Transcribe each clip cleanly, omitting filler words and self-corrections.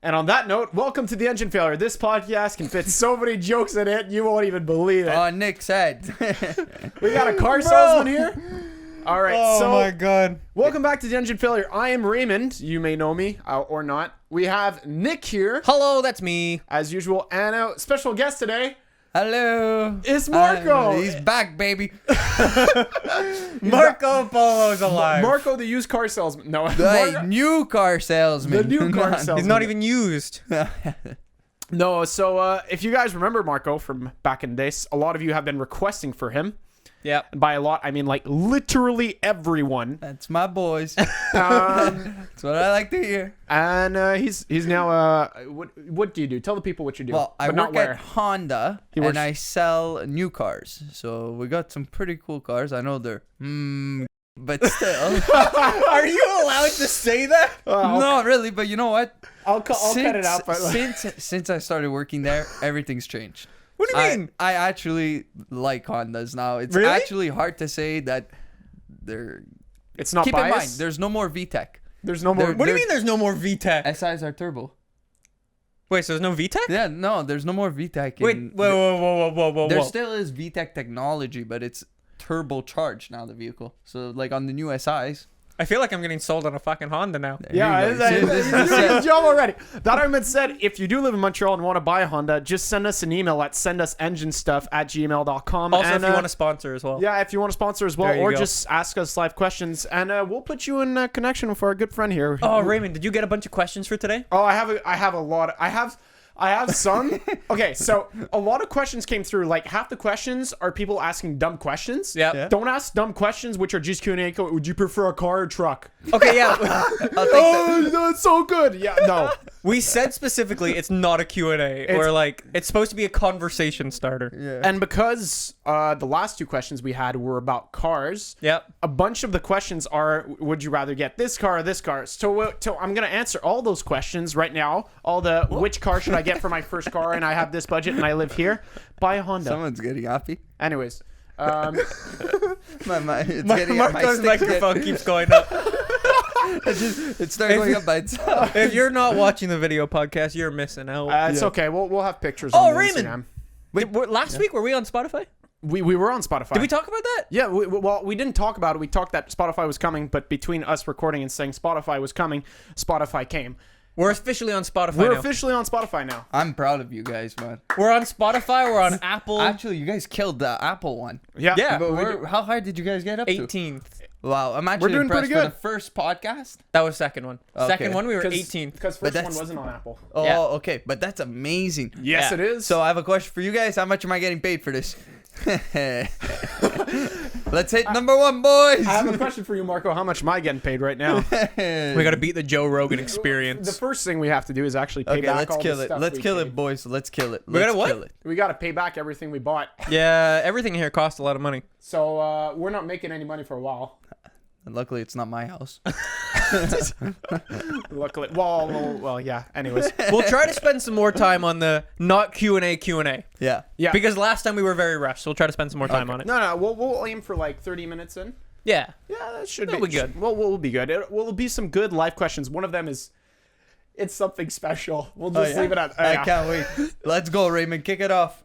And on that note, welcome to The Engine Failure. This podcast can fit so many jokes in it, you won't even believe it. On Nick's head. We got a car salesman here. All right, Oh my god. welcome back to The Engine Failure. I am Raymond. You may know me or not. We have Nick here, Hello, that's me. as usual, and a special guest today. Hello. It's Marco. He's back, baby. Marco Polo's alive. Marco, the used car salesman. No, The Marco- new car salesman. the new car salesman. He's not even used. No, so if you guys remember Marco from back in the days, a lot of you have been requesting for him. Yep. And by a lot, I mean like literally everyone. That's my boys. Um, That's what I like to hear. and he's now what do you do? Tell the people what you do. Well, I but not work where. at Honda He works- and I sell new cars. So we got some pretty cool cars. I know they're but still. Are you allowed to say that? Not really, but you know what? I'll cut it out. But Since I started working there, everything's changed. What do you mean? I actually like Hondas now. It's Really? actually hard to say that they're. it's not Keep in mind, biased. there's no more VTEC. There's no more. there- What do you mean there's no more VTEC? SIs are turbo. Wait, so there's no VTEC? Yeah, no, there's no more VTEC. Wait, whoa. There still is VTEC technology, but it's turbocharged now, the vehicle. So, like on the new SIs. I feel like I'm getting sold on a fucking Honda now. Yeah, Here you go. See, this is you the did a set. good job already. That argument said, if you do live in Montreal and want to buy a Honda, just send us an email at sendusenginestuff@gmail.com. Also, and, if you want to sponsor as well. yeah, if you want to sponsor as well, There you or go. just ask us live questions, and we'll put you in connection with our good friend here. Oh, Raymond, did you get a bunch of questions for today? Oh, I have a lot. I have some. Okay, so a lot of questions came through. Like half the questions are people asking dumb questions. Yep. Yeah. Don't ask dumb questions, which are just Q&A. Would you prefer a car or truck? Okay, yeah. I'll take that. Oh, that's so good. Yeah, no. We said specifically it's not a Q&A. Or like, it's supposed to be a conversation starter. Yeah. And because the last two questions we had were about cars, Yep. a bunch of the questions are, would you rather get this car or this car? So I'm going to answer all those questions right now. All the, which car should I get for my first car, and I have this budget and I live here? Buy a Honda. Someone's getting happy. Anyways. It's getting Marco's my stick microphone keeps going up. It started going up by itself. If you're not watching the video podcast, you're missing out. It's Yeah. okay. We'll have pictures Oh, on the Raymond! Instagram. Last week, were we on Spotify? We were on Spotify. Did we talk about that? Yeah, well, we didn't talk about it. We talked that Spotify was coming, but between us recording and saying Spotify was coming, Spotify came. We're officially on Spotify We're now. officially on Spotify now. I'm proud of you guys, man. We're on Spotify. We're on Apple. Actually, you guys killed the Apple one. Yeah. Yeah. But how high did you guys get up to? 18th. Wow, I'm actually doing impressed pretty for good. the first podcast. That was second one. Okay. Second one, we were 18th. Because But first one that's- wasn't on Apple. Oh, Yeah. okay, but that's amazing. Yes, Yeah. it is. So I have a question for you guys. How much am I getting paid for this? Let's hit number one, boys. I have a question for you, Marco. How much am I getting paid right now? We got to beat the Joe Rogan The experience. first thing we have to do is actually pay Okay, back let's all kill the it. stuff Let's we kill paid. it, boys. Let's kill it. We gotta Let's what? kill it. We got to pay back everything we bought. Yeah, everything here costs a lot of money. So we're not making any money for a while. And luckily, it's not my house. Luckily. Well, yeah. Anyways. We'll try to spend some more time on the not Q&A. Yeah. Yeah. Because last time we were very rushed, so we'll try to spend some more time on it. No, we'll aim for like 30 minutes in. Yeah. Yeah, that should That'll be good. We'll be good. Will be some good live questions. One of them is, it's something special. We'll just yeah? leave it at. I yeah. can't wait. Let's go, Raymond. Kick it off.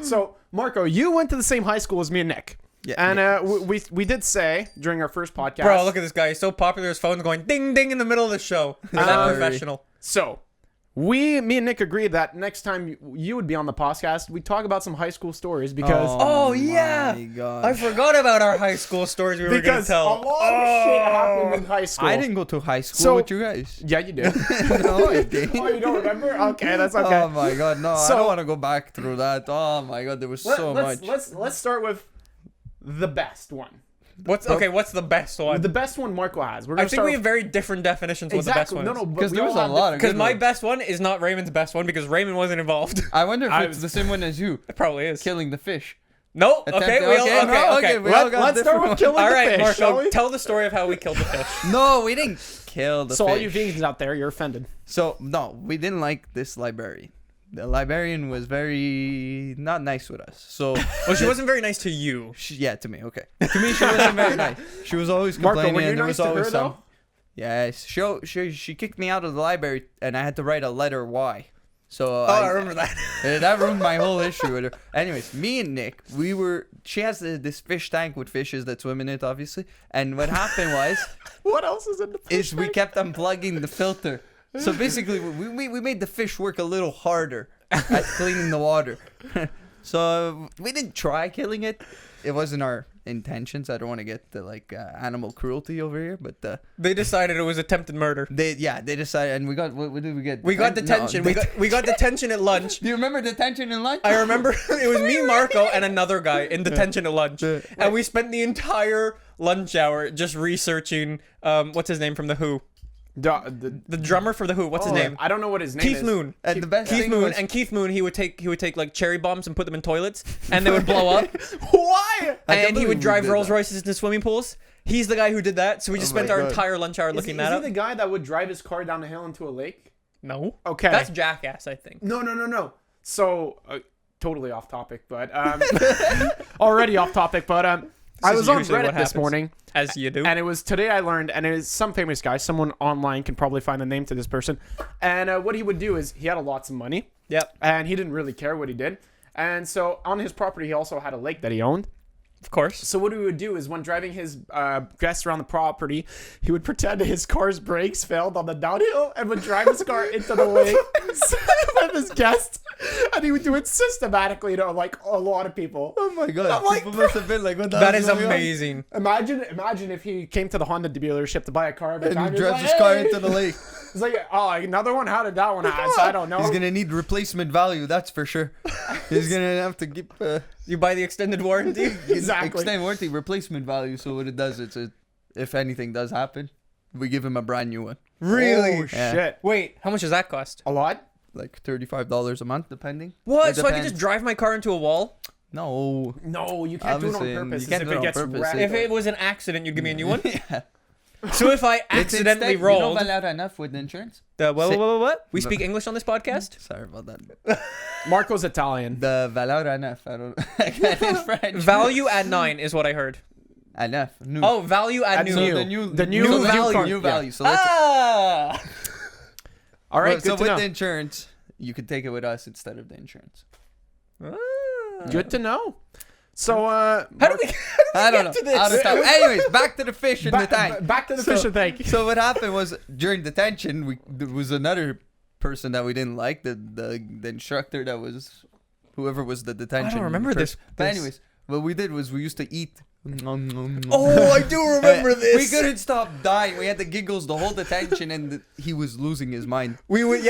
So, Marco, you went to the same high school as me and Nick. Yeah. And we did say during our first podcast. Bro, look at this guy. He's so popular, his phone's going ding ding in the middle of the show. We're that Sorry. professional. So, me and Nick agreed that next time you would be on the podcast, we'd talk about some high school stories because Oh, yeah. my God. I forgot about our high school stories we were going to because a tell. lot of shit happened in high school. I didn't go to high school So- with you guys. Yeah, you did. No, I didn't. Oh, you don't remember? Okay, that's okay. Oh my God, no! So- I don't want to go back through that. Oh my God, there was so much. Let's start with the best one. What's the best one? The best one Marco has. We're I gonna think start we with- have very different definitions of exactly. what the best one No, is. but Because we there all was a have lot of Because good my ones. best one is not Raymond's best one because Raymond wasn't involved. I wonder if I it's was- the same one as you, It probably is. killing the fish. No. Okay. Attempted- We all, okay, okay. no, Okay. okay, we all got Let's start with different killing All the right, fish, shall Marco. we? Tell the story of how we killed the fish. No, we didn't kill the So fish. all you vegans out there, you're offended. So no, we didn't like this librarian. The librarian was very not nice with us. So Well, she wasn't very nice to you. yeah, to me, okay. To me, she wasn't very nice. She was always Marco, complaining. were you and there nice was to her always some. though? Yes. She kicked me out of the library, and I had to write a letter Y. So I remember that. that ruined my whole history with her. Anyways, me and Nick, she has this fish tank with fishes that swim in it, obviously. And what happened was, What else is in the fish we kept unplugging the filter. So basically, we made the fish work a little harder at cleaning the water. So we didn't try killing it. It wasn't our intentions. I don't want to get the animal cruelty over here, but They decided it was attempted murder. they decided, and we got what did we get? We got detention. We got detention at lunch. Do you remember detention in lunch? I remember it was me, Marco, and another guy in detention at lunch, and we spent the entire lunch hour just researching. What's his name from the Who? The drummer for the Who. What's his name? I don't know what his name is. Keith Moon. And the best Keith thing Moon. was, And Keith Moon, he would take like cherry bombs and put them in toilets, and they would blow up. Why? And he would drive did Rolls that. Royces into swimming pools. He's the guy who did that. So we just Oh my spent our God. entire lunch hour looking that Is up. he the guy that would drive his car down a hill into a lake? No. Okay. That's Jackass, I think. No. So, totally off topic, but already off topic, but I is was on usually Reddit what this happens. morning, As you do. and it was today I learned, and it is some famous guy, someone online can probably find the name to this person, and what he would do is he had lots of money, Yep. and he didn't really care what he did, and so on his property he also had a lake that he owned. Of course. So what he would do is when driving his guests around the property, he would pretend his car's brakes failed on the downhill and would drive his car into the lake with his guests. And he would do it systematically to like a lot of people. oh my God, I'm like, people must have been like, what the That hell's is going on? amazing. Imagine if he came to the Honda dealership to buy a car every And time. he He was drives like, his car "Hey!" into the lake. It's like, oh, another one? How did that one happen? I don't know. He's gonna need replacement value, that's for sure. He's gonna have to keep You buy the extended warranty? Exactly. extend warranty replacement value. So what it does, if anything does happen, we give him a brand new one, Really? Oh, Yeah. shit. Wait, how much does that cost? A lot? like $35 a month, depending. What? It So I could depends. just drive my car into a wall? No. No, you can't do it Obviously, on purpose. you can't if do it it on gets purpose. wrecked. If it was an accident, you'd give me a new one? Yeah. So if I It's accidentally instead, rolled... You don't enough with insurance. What? We speak English on this podcast? Sorry about that. Marco's Italian. The valeur enough. I don't. I can't in French. Value at 9 is what I heard. enough. New. Oh, value at At new. so new. the new, The new so value. New Yeah. value. So let's, Ah! All right, so good to with know. the insurance, you could take it with us instead of the insurance. Good to know. So, How do we I don't know. to this? Out of time. Anyways, back to the fish in the tank. Back to the So- fish tank. So what happened was during detention, there was another person that we didn't like, the instructor that was whoever was the detention. remember instructor. this- But this. anyways, what we did was we used to eat. Oh, I do remember this. We couldn't stop dying. We had the giggles the whole detention, and he was losing his mind. We would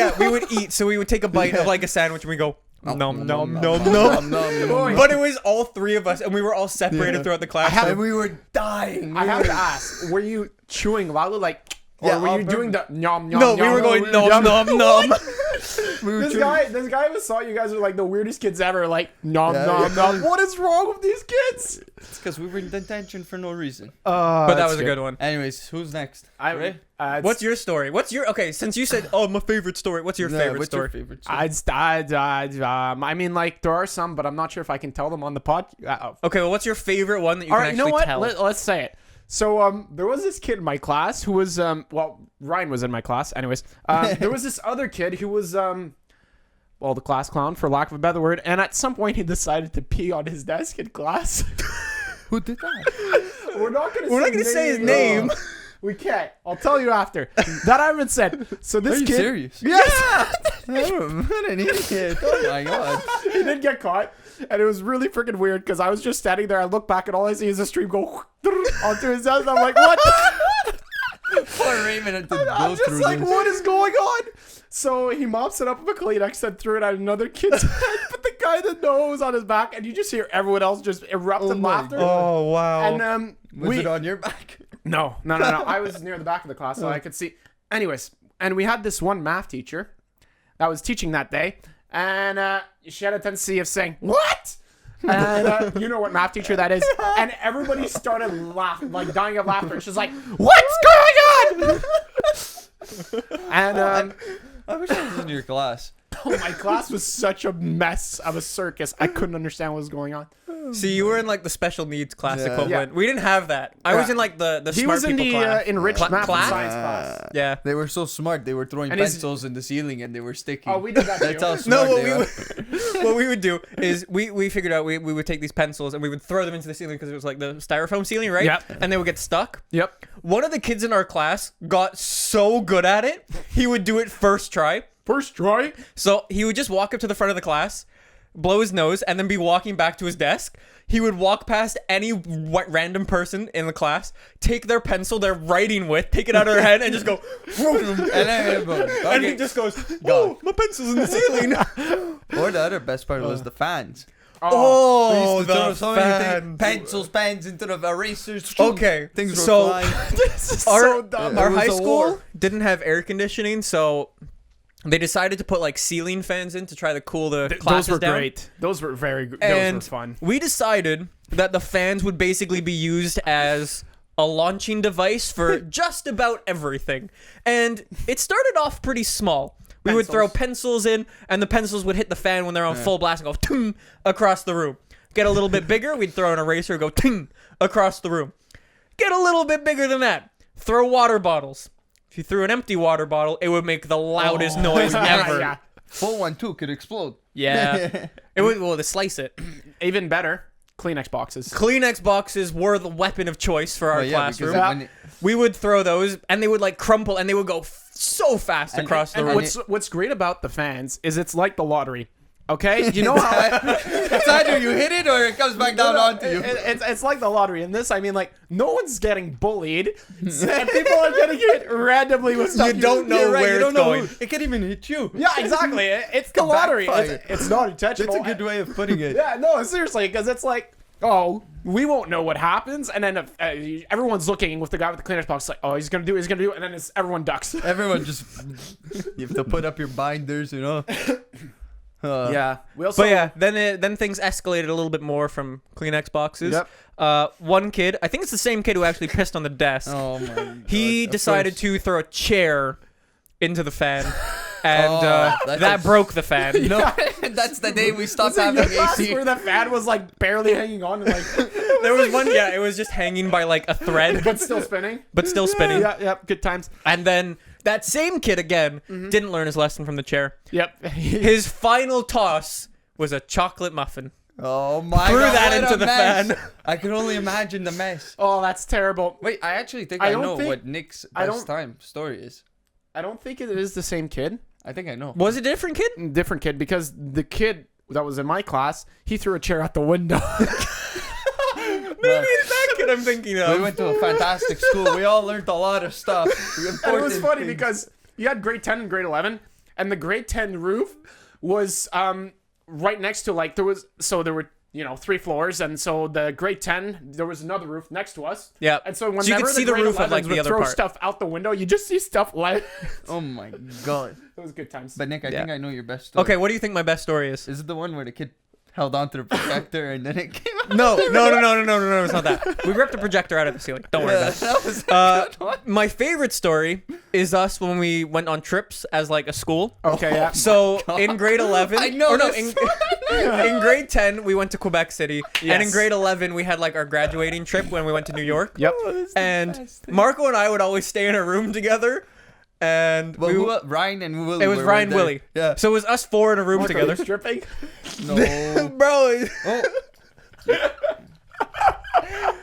eat. So we would take a bite of like a sandwich and we go nom nom nom nom. Boy. But it was all three of us, and we were all separated throughout the class. And we were dying. I have to ask, were you chewing loudly, like, or Yeah, were on you doing the nom nom? No, we nom, were going nom nom? nom nom. We were This guy was thought you guys were like the weirdest kids ever. Like nom Yeah, nom yeah. nom. What is wrong with these kids? It's because we were in detention for no reason. But that was a good one. Anyways, who's next? Ray? What's your story? Okay? Since you said, "Oh, my favorite story," what's your Yeah, favorite what's story? Your favorite story? I mean, like there are some, but I'm not sure if I can tell them on the pod. Okay, well, what's your favorite one that you All can right, you actually know what? tell? Let's say it. So there was this kid in my class who was well, Ryan was in my class. Anyways, there was this other kid who was well, the class clown for lack of a better word, and at some point he decided to pee on his desk in class. Who did that? We're not gonna say his name. We can't. I'll tell you after. That I haven't said. So this Are you kid, serious? yes, What an idiot! Oh my god! he did get caught, and it was really freaking weird because I was just standing there. I look back, and all I see is a stream go onto his desk. I'm like, what? Poor Raymond had to I'm go just through like, this. what is going on? So he mops it up with a Kleenex and threw it at another kid's head, put the guy in the nose on his back, and you just hear everyone else just erupt in my laughter. Oh wow! And Was it on your back? No. I was near the back of the class, so I could see. Anyways, and we had this one math teacher that was teaching that day, and she had a tendency of saying, "What?" And you know what math teacher that is. And everybody started laughing, like dying of laughter. And she's like, "What's going on?" And I wish I was in your class. my class was such a mess of a circus. I couldn't understand what was going on. See, you were in like the special needs class Yeah. equivalent. We didn't have that. I was Yeah. in like the He smart was in people the class. enriched Cla- math class? and science class. Yeah. They were so smart. They were throwing And his- pencils in the ceiling and they were sticking. Oh, we did that That's too. how smart No, they were. what we would do is we figured out we would take these pencils and we would throw them into the ceiling because it was like the styrofoam ceiling, right? Yep. And they would get stuck. Yep. One of the kids in our class got so good at it, he would do it first try. First try. So he would just walk up to the front of the class, blow his nose, and then be walking back to his desk. He would walk past any random person in the class, take their pencil they're writing with, take it out of their hand, and just go, and he just goes, oh, my pencil's in the ceiling. Or the other best part was the fans. Oh, We used to throw the so many things, fans. pencils, pens into the erasers. Okay, Things were so flying. This is our, so dumb. It our was high a school war. didn't have air conditioning, so they decided to put like ceiling fans in to try to cool the classes Those were down. great. Those were very good. Those And were fun. we decided that the fans would basically be used as a launching device for just about everything. And it started off pretty small. We would throw pencils in, and the pencils would hit the fan when they're on full blast and go ting across the room. Get a little bit bigger, we'd throw an eraser, go ting across the room. Get a little bit bigger than that. Throw water bottles. If you threw an empty water bottle, it would make the loudest noise ever. Yeah. Full one too could explode. Yeah. It would, well, to slice it. Even better, Kleenex boxes. Kleenex boxes were the weapon of choice for our But yeah, because classroom. when it- We would throw those, and they would like crumple, and they would go so fast across the And room. what's great about the fans is it's like the lottery. Okay, you know how it's either you hit it or it comes back down onto you. it's like the lottery. In this, I mean, like no one's getting bullied, and people are getting hit randomly with stuff. You don't know You're right, where you don't it's know going. who- It can even hit you. Yeah, exactly. It's the lottery. backfire. It's not intentional. That's a good way of putting it. Yeah, no, seriously, because it's like, oh, we won't know what happens, and then everyone's looking with the guy with the Kleenex box, like, oh, he's gonna do it, and then everyone ducks. Everyone just you have to put up your binders, you know. Yeah, we also. But yeah, then things escalated a little bit more from Kleenex boxes. Yep. One kid, I think it's the same kid who actually pissed on the desk. Oh my god. He of decided course. to throw a chair into the fan, and that's that a- broke the fan. No, that's the day we stopped Was it having your class AC. where the fan was like barely hanging on and like, There was one, yeah, it was just hanging by like a thread, but still spinning? but still spinning. Yeah, good times. And then that same kid again didn't learn his lesson from the chair. Yep. His final toss was a chocolate muffin. Oh my Threw god. that what into a the mess. fan. I can only imagine the mess. Oh, that's terrible. Wait, I actually think I I don't know think- what Nick's I best don't- time story is. I don't think it is the same kid. I think I know. Was it a different kid? Different kid, because the kid that was in my class, he threw a chair out the window. Maybe it's that kid I'm thinking of. We went to a fantastic school. We all learned a lot of stuff. And it was Important funny things. because you had grade 10 and grade 11, and the grade 10 roof was right next to, like, there were 3 floors, and so the grade 10, there was another roof next to us. Yeah. And so So whenever you could see the the grade roof of, 11s like, the would other throw part. stuff out the window, you just see stuff like. Oh my god. It was good times. But Nick, I Yeah. think I know your best story. Okay, what do you think my best story is? Is it the one where the kid held onto the projector and then it came out? No, it's not that. We ripped the projector out of the ceiling. Don't worry about it. That was My favorite story is us when we went on trips as like a school. Okay, yeah. So in grade 11, I know or no, this in grade 10 we went to Quebec City, and in Yes. grade 11 we had like our graduating trip when we went to New York. Yep. And Marco and I would always stay in a room together, and Well, Ryan and Willie. it was were Ryan right there. Willie. Yeah. So it was us 4 in a room Marco, together. you stripping? No. Bro, Oh.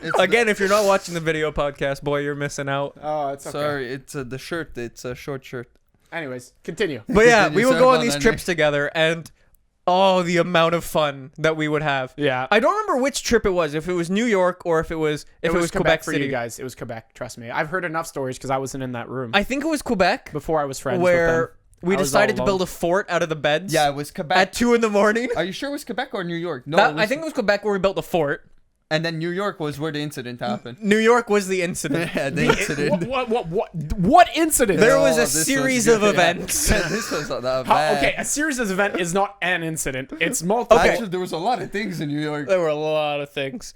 It's again, if you're not watching the video podcast, boy, you're missing out. Oh, it's okay. Sorry, it's the shirt. It's a short shirt. Anyways, continue. But yeah, Continue, we would sorry go on about these that, trips Nick. together, and oh, the amount of fun that we would have. Yeah. I don't remember which trip it was, if it was New York or if it was Quebec for City. you guys. It was Quebec. Trust me. I've heard enough stories because I wasn't in that room I think it was Quebec, before I was friends with where them. we I was decided all to build alone. a fort out of the beds. Yeah, it was Quebec. At 2 in the morning. Are you sure it was Quebec or New York? No, I think it was Quebec where we built the fort. And then New York was where the incident happened. New York was the incident. Yeah, the incident. What incident? There was Oh, a this was series good, of yeah. events. This was not that How- bad. okay, a series of event is not an incident. It's multiple. Actually, there was a lot of things in New York. There were a lot of things.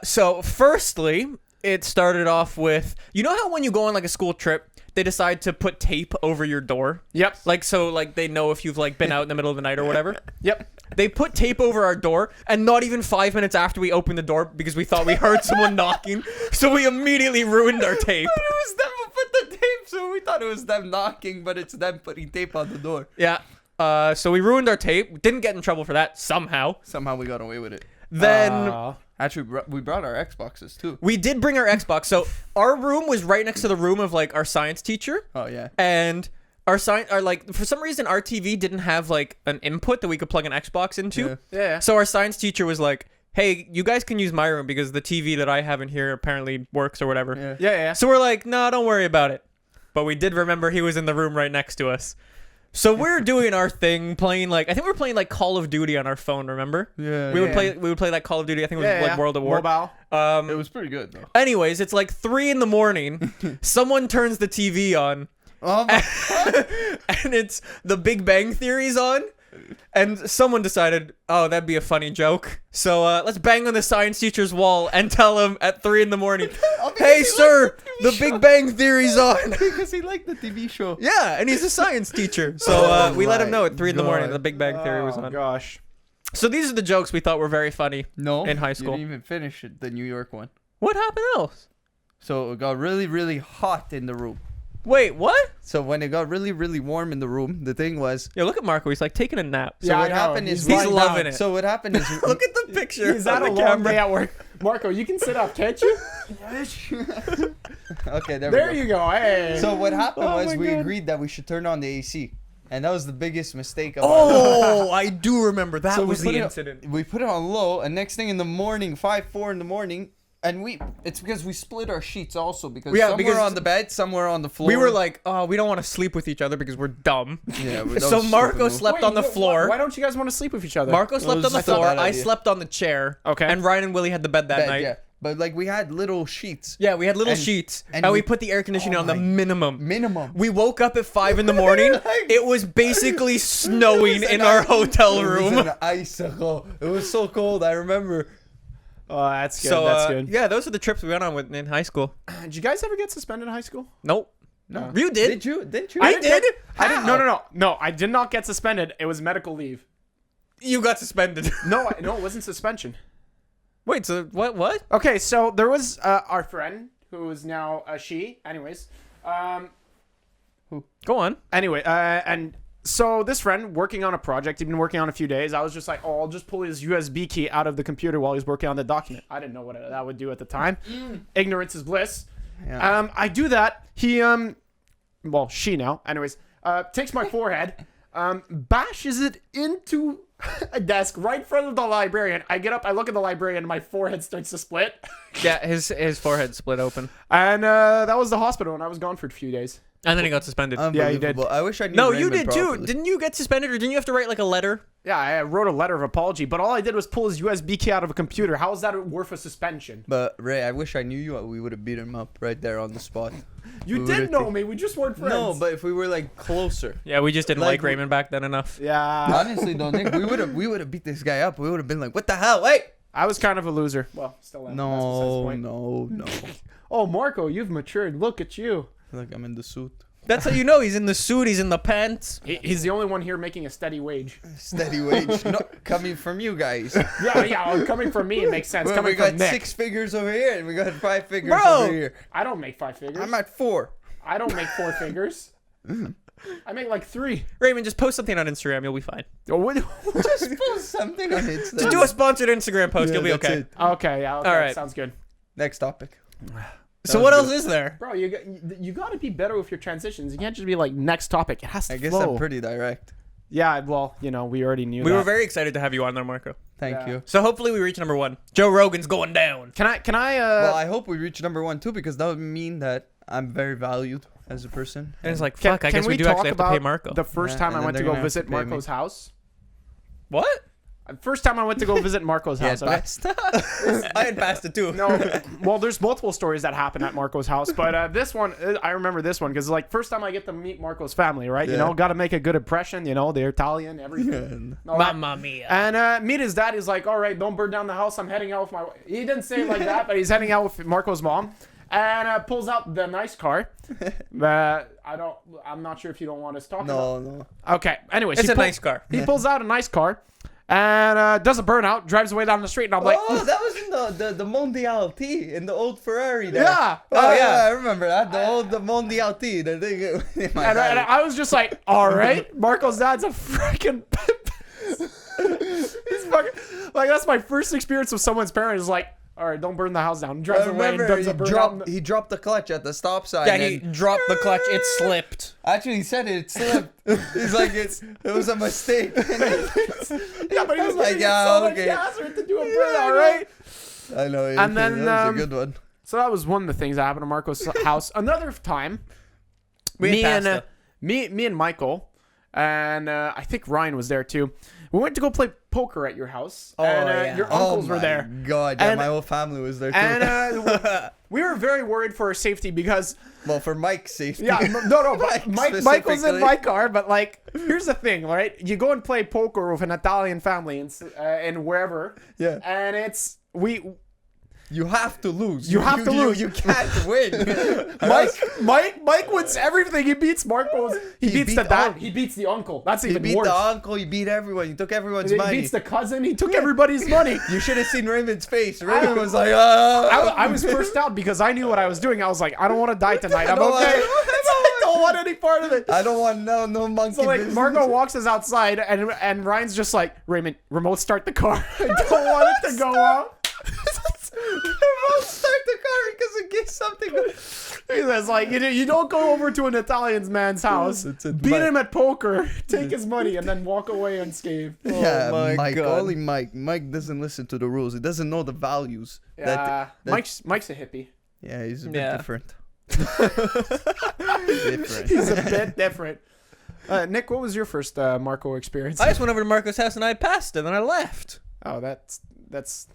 So firstly, it started off with, you know how when you go on like a school trip, they decide to put tape over your door? Yep. Like, so like they know if you've like been out in the middle of the night or whatever. Yep. They put tape over our door, and not even 5 minutes after we opened the door, because we thought we heard someone knocking, so we immediately ruined our tape. But it was them who put the tape, so we thought it was them knocking, but it's them putting tape on the door. Yeah. So we ruined our tape. Didn't get in trouble for that somehow. Somehow we got away with it. Then Actually, we brought our Xboxes too. we did bring our Xbox. So our room was right next to the room of like our science teacher, Oh yeah. and our like for some reason our TV didn't have like an input that we could plug an Xbox into. Yeah. Yeah. So our science teacher was like, "Hey, you guys can use my room because the TV that I have in here apparently works or whatever." Yeah. Yeah. So we're like, "No, don't worry about it." But we did remember he was in the room right next to us. So we're doing our thing, playing like, I think we were playing like Call of Duty on our phone. Remember? Yeah. We would play like Call of Duty. I think it was Yeah. like World of War. Mobile. It was pretty good though. Anyways, it's like 3 a.m. Someone turns the TV on, Oh my. and it's The Big Bang Theory's on. And someone decided, oh, that'd be a funny joke. So let's bang on the science teacher's wall and tell him at 3 a.m, "Hey, sir, The Big Bang Theory's on." Because he liked the TV show. Yeah, and he's a science teacher. So Oh we let him my know at 3 a.m. God. The Big Bang Theory was Oh on. gosh. So these are the jokes we thought were very funny. No. In high school. You didn't even finish it, the New York one. What happened else? So it got really, really hot in the room. Wait, what? So when it got really, really warm in the room, the thing was. Yo, look at Marco. He's like taking a nap. So Yeah, what I know. happened is He's lying loving down. it. So what happened is. Look at the picture. He's had on a the long camera. day at work. Marco, you can sit up, can't you? Okay, there There we go. you go. Hey. So what happened Oh was my we God. agreed that we should turn on the AC, and that was the biggest mistake of our Oh, I do remember. That So was we put the it- incident. We put it on low, and next thing in the morning, 4 in the morning, and it's because we split our sheets also because Yeah, some because were on the bed, some were on the floor. We were like, oh, we don't want to sleep with each other because we're dumb. yeah. that So was Marco stupid move. slept on the floor. Why don't you guys want to sleep with each other? Marco slept was on the just a floor. bad I idea. slept on the chair. Okay. And Ryan and Willie had the bed that Bed, night. yeah. But like we had little sheets, Yeah, we had little And- sheets, and and we we- put the air conditioning Oh on the my- minimum. minimum. We woke up at 5 in the morning. It was basically snowing in our hotel It was room. an icicle. It was so cold. I remember. Oh, that's good. So that's good. yeah, those are the trips we went on with in high school. Did you guys ever get suspended in high school? Nope. No. You did. Did you? Didn't you? I didn't did. get- I didn't. How? No. I did not get suspended. It was medical leave. You got suspended. No, no, it wasn't suspension. Wait, so what? Okay, so there was our friend who is now a she. Anyways, Go on. and so this friend working on a project, he'd been working on a few days. I was just like, oh, I'll just pull his USB key out of the computer while he's working on the document. I didn't know what that would do at the time. Ignorance is bliss. Yeah. I do that. He well, she now. Anyways, takes my forehead, bashes it into a desk right in front of the librarian. I get up, I look at the librarian, and my forehead starts to split. Yeah, his forehead split open, And that was the hospital, and I was gone for a few days. and then he got suspended. Yeah, you did. Unbelievable. I wish I knew. No, you Raymond did too. properly. Didn't you get suspended, or didn't you have to write like a letter? Yeah, I wrote a letter of apology, but all I did was pull his USB key out of a computer. How is that worth a suspension? But Ray, I wish I knew you. We would have beat him up right there on the spot. You We did would've know taken- me. We just weren't friends. No, but if we were like closer. Yeah, we just didn't Like- like Raymond back then enough. yeah, Honestly, though, Nick, we would have beat this guy up. We would have been like, "What the hell? Wait!" I was kind of a loser. Well, still am. That's besides the No, point. no. Oh, Marco, you've matured. Look at you. I feel like I'm in the suit. That's how you know he's in the suit. He's in the pants. He's the only one here making a steady wage. Steady wage. No, coming from you guys. Yeah. Coming from me, it makes sense. Well, Coming we got from Nick, 6 figures over here, and we got 5 figures Bro! over here. I don't make 5 figures. I'm at 4. I don't make 4 figures. I make like 3. Raymond, just post something on Instagram. You'll be fine. Oh, what? Just post something on Instagram. Just do a sponsored Instagram post. Yeah, You'll be that's okay. it. Okay, yeah. Okay, All right. sounds good. Next topic. So was what good. else is there? Bro, you got to be better with your transitions. You can't just be like next topic. It has to I guess flow. I'm pretty direct. Yeah, well, we already knew We that. were very excited to have you on there, Marco. Thank Yeah. you. So hopefully we reach number 1. Joe Rogan's going down. Can I Well, I hope we reach number 1 too, because that would mean that I'm very valued as a person. And it's like, can, fuck, I can guess we do talk actually have to about pay Marco. the first Yeah, time and I then went to they're go gonna have visit to pay me. Marco's house? What? First time I went to go visit Marco's Yeah, house. Okay? pasta. I had pasta too. No, well, there's multiple stories that happen at Marco's house, but this one, I remember this one because like first time I get to meet Marco's family, right? You Yeah. know, got to make a good impression. You know, they're Italian, everything. All that. Mamma mia. And meet his dad. He's like, all right, don't burn down the house. I'm heading out with my. He didn't say it like that, but he's heading out with Marco's mom, and pulls out the nice car. I'm not sure if you don't want us talking. No. Okay. Anyways, It's a nice car. He pulls out a nice car, and does a burnout, drives away down the street, and I'm like, Oh, that was in the Mondial T in the old Ferrari there. yeah. Oh yeah, I remember that. The Mondial T. The thing. in my And bag. I was just like, all right, Marco's dad's a freaking pimp. He's fucking like that's my first experience with someone's parent is like, all right, don't burn the house down. Drives I away and remember does he a burnout. dropped, he dropped the clutch at the stop sign. Yeah, he and dropped the clutch. It slipped. actually he said it slipped. He's like it was a mistake. Yeah, but he was Like, like, yeah, so much okay. gas for it to do a burnout, right? I know. And then, that was a good one. So that was one of the things that happened to Marco's house. Another time, We me had and pasta. me and Michael, and I think Ryan was there too. We went to go play poker at your house, and yeah. your uncles were there. God, yeah, And- my whole family was there too. And we were very worried for our safety because, well, for Mike's safety. yeah, no, but Mike Michael's in specifically. my car. But like, here's the thing, right? You go and play poker with an Italian family and wherever, Yeah. and it's You have to lose. You have to lose. You can't win. Mike wins everything. He beats Marco's. He beats beat the dad. all- He beats the uncle. That's He even beat worse. the uncle. He beat everyone. He took everyone's He money. beats the cousin. He took everybody's money. You should have seen Raymond's face. Raymond was like, I was first out because I knew what I was doing. I was like, I don't want to die tonight. I'm don't okay. want- I don't want any part of it. I don't want no monkey So like business. Marco walks us outside and Ryan's just like, Raymond, remote start the car. I don't want it to go out. Start the car because in case something. He says like, you don't go over to an Italian man's house, It's a- beat him at poker, take his money, and then walk away unscathed. Yeah, my Mike. God. Only Mike. Mike doesn't listen to the rules. He doesn't know the values. Yeah, that- Mike's a hippie. Yeah, he's a bit Yeah. different. He's a bit different. Nick, what was your first Marco experience? I just went over to Marco's house and I had pasta, then I left. Oh, that's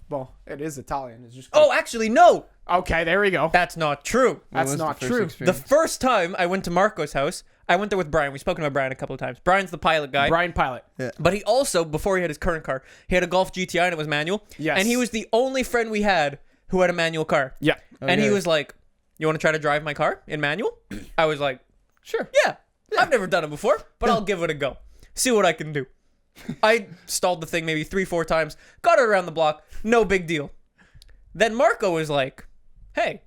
well, it is Italian. It's just Oh, actually, no. okay. There we go. That's not true. That's not true. The first time I went to Marco's house, I went there with Brian. We've spoken about Brian a couple of times. Brian's the pilot guy. Brian Pilot. But he also, before he had his current car, he had a Golf GTI and it was manual. Yes. And he was the only friend we had who had a manual car. Yeah. And he Okay. was like, you want to try to drive my car in manual? I was like, Sure. yeah. I've never done it before, but I'll give it a go. See what I can do. I stalled the thing maybe 3-4 times, got it around the block, no big deal. Then Marco was like, hey,